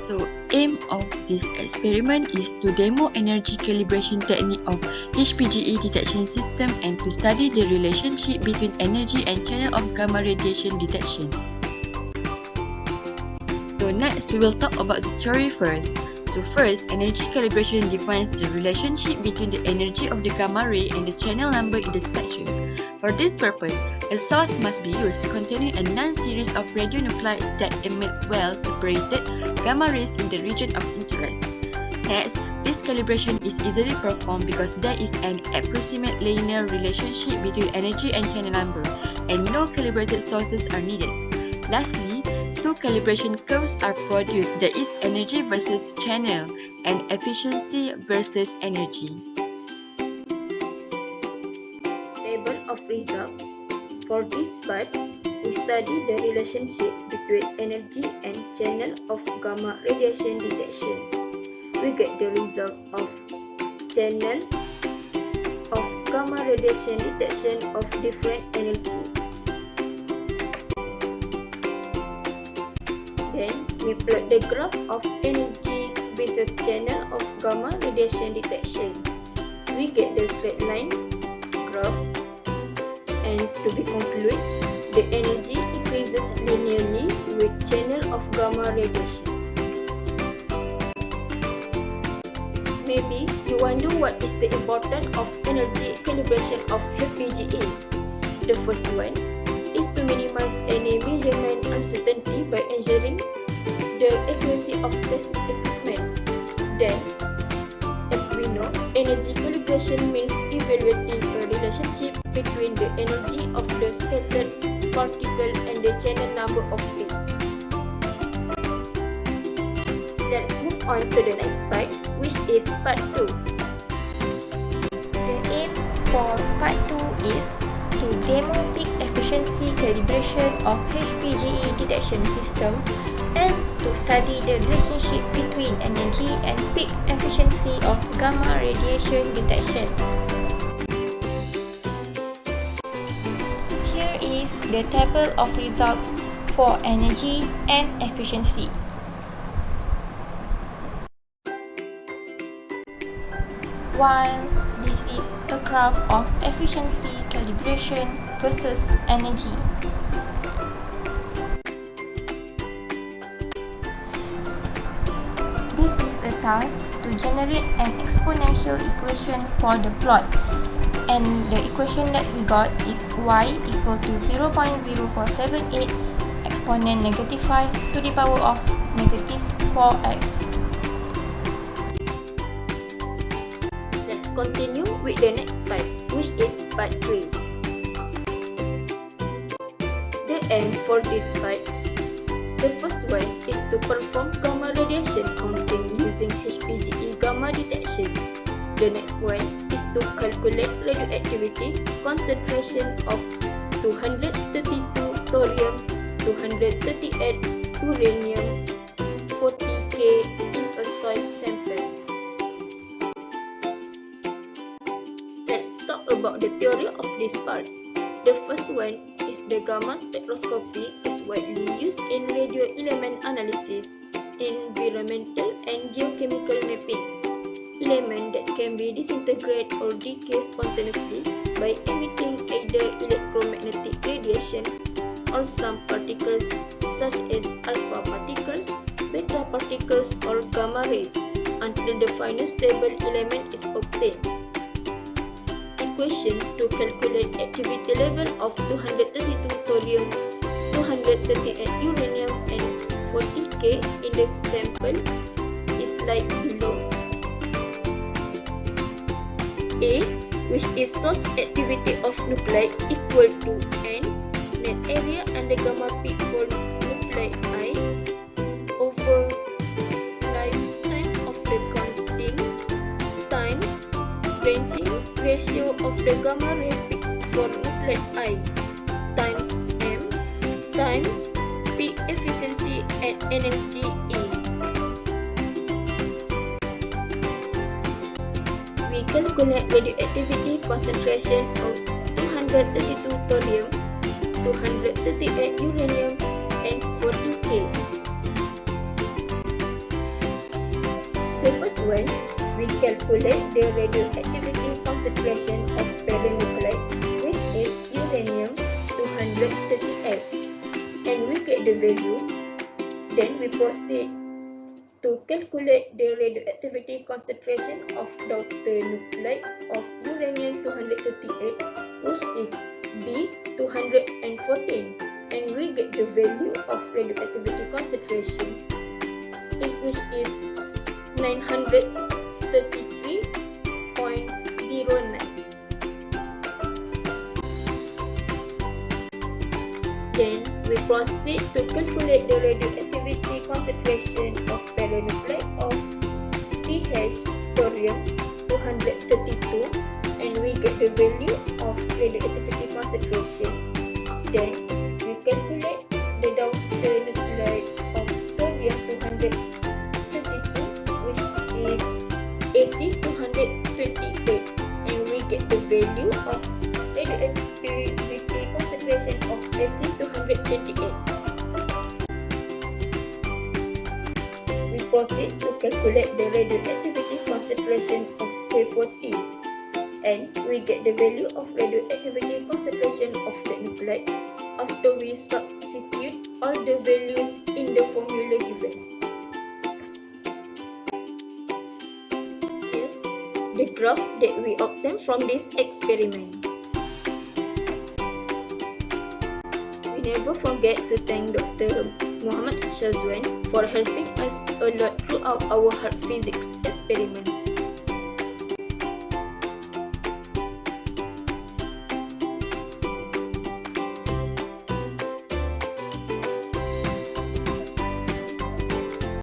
So, aim of this experiment is to demo energy calibration technique of HPGE detection system and to study the relationship between energy and channel of gamma radiation detection. So next, we will talk about the theory first. So first, energy calibration defines the relationship between the energy of the gamma ray and the channel number in the spectrum. For this purpose, a source must be used containing a non-series of radionuclides that emit well-separated gamma rays in the region of interest. Next, this calibration is easily performed because there is an approximate linear relationship between energy and channel number, and no calibrated sources are needed. Lastly, two calibration curves are produced, that is energy versus channel and efficiency versus energy. Table of results. For this part, we study the relationship between energy and channel of gamma radiation detection. We get the result of channel of gamma radiation detection of different energy. Then we plot the graph of energy versus channel of gamma radiation detection. We get the straight line graph, and to be concluded, the energy increases linearly with channel of gamma radiation. Maybe you wonder what is the importance of energy calibration of HPGE. The first one is to minimize any measurement uncertainty by ensuring the accuracy of test equipment. Then, as we know, energy calibration means evaluating a relationship between the energy of the scattered particle and the channel number of it. Let's move on to the next part, which is part 2. The aim for part 2 is to demo peak efficiency calibration of HPGE detection system and to study the relationship between energy and peak efficiency of gamma radiation detection. Here is the table of results for energy and efficiency. While this is a graph of efficiency calibration versus energy. This is the task to generate an exponential equation for the plot, and the equation that we got is y equal to 0.0478 exponent negative 5 to the power of negative 4x. Let's continue with the next part, which is part 3. The aim for this part, the first one is to perform gamma radiation counting using HPGE gamma detection. The next one is to calculate radioactivity concentration of 232 thorium, 238 uranium, 40K in a soil sample. Let's talk about the theory of this part. The first one is the gamma spectroscopy is widely used in radio element analysis, environmental and geochemical mapping. Element that can be disintegrated or decay spontaneously by emitting either electromagnetic radiations or some particles such as alpha particles, beta particles or gamma rays until the final stable element is obtained. Equation to calculate activity level of 232 thorium, 238 uranium and 40K in the sample is like below. A, which is source activity of nuclide equal to N, net area and the gamma peak for nuclide I over lifetime of the counting times branching ratio of the gamma ray peaks for nuclide I times M times peak efficiency at energy E. We calculate radioactivity concentration of 232 thorium, 238 uranium and 40K. when we calculate the radioactivity concentration of radionuclide, which is uranium-238, and we get the value. Then we proceed to calculate the radioactivity concentration of daughter nuclide of uranium-238, which is B214, and we get the value of radioactivity concentration, which is 933.09. Then we proceed to calculate the radioactivity concentration of radionuclide of thorium-232, and we get the value of radioactivity concentration. Then we calculate the daughter nuclide of thorium-232, which is Ac228, and we get the value of radioactivity concentration of Ac228. We proceed to calculate the radioactivity concentration of K40, and we get the value of radioactivity concentration of the nuclide after we substitute all the values in the formula given. Here's the graph that we obtained from this experiment. We never forget to thank Dr. Mohamad Syazwan for helping us a lot throughout our hard physics experiments.